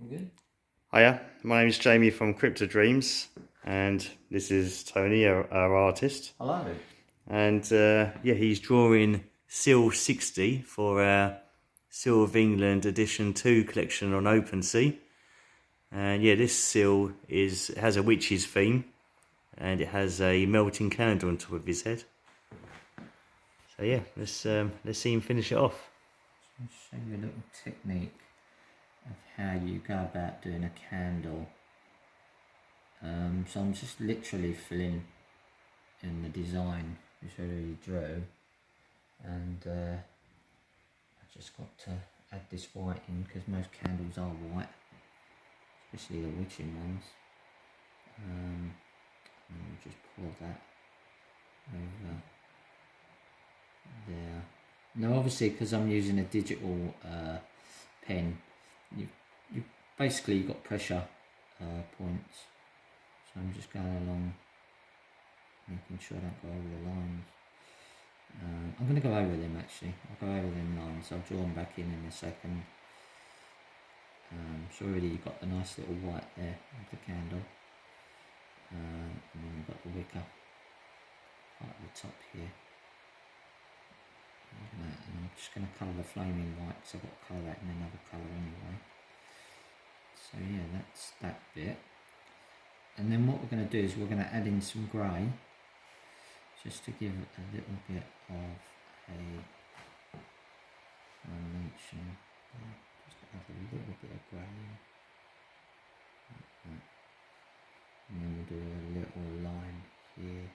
Good. Hiya, my name is Jamie from Crypto Dreams, and this is Tony, our artist. Hello. And yeah, he's drawing Seal 60 for our Seal of England Edition 2 collection on OpenSea. And yeah, this seal has a witch's theme, and it has a melting candle on top of his head. So yeah, let's see him finish it off. I'll show you a little technique of how you go about doing a candle. So I'm just literally filling in the design which I already drew, and I just got to add this white in because most candles are white, especially the witching ones. And we'll just pour that over there. Now obviously, because I'm using a digital pen, you basically got pressure points, so I'm just going along making sure I don't go over the lines. I'm going to go over them actually. I'll go over them lines. I'll draw them back in a second. So already you've got the nice little white there of the candle, and then you've got the wicker right at the top here. And I'm just going to colour the flaming white because I've got to colour that in another colour anyway. So yeah, that's that bit. And then what we're going to do is we're going to add in some grey, just to give it a little bit of a dimension. Just add a little bit of grey in. Like that. And then we'll do a little line here.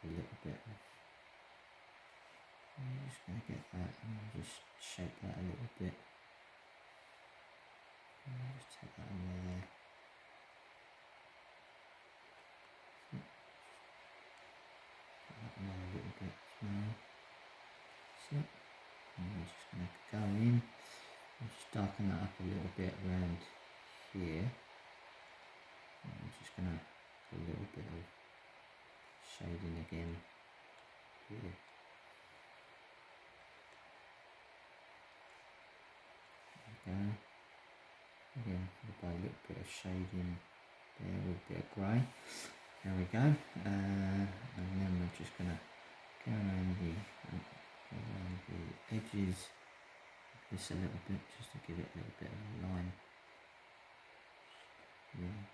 A little bit of. I'm just going to get that and I'll just shape that a little bit. And I'll just take that over there. Another little bit as well. So, and we're just going to go in and just darken that up a little bit around here. And we're just going to do a little bit of shading again here. There we go. Again, a little bit of shading there, a little bit of grey. There we go, and then we're just going to go around the edges of this a little bit, just to give it a little bit of a line. Yeah.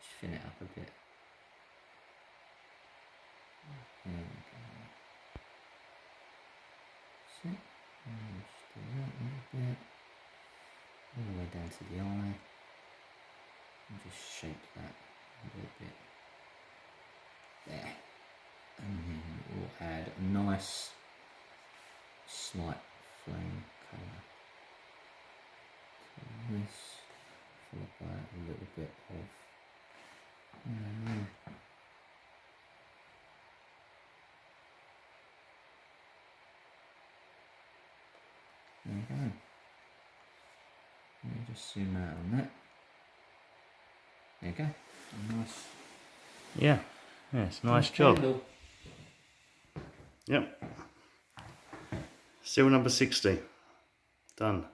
Just thin it up a bit. There we go. So, and just do that a little bit, all the way down to the eye, and just shape that a little bit there, and then we'll add a nice slight flame colour to this, followed by a little bit of there we go. Let me just zoom out on that. There you go. Nice. Yeah, it's a nice job. Candle. Yep. Seal number 60. Done.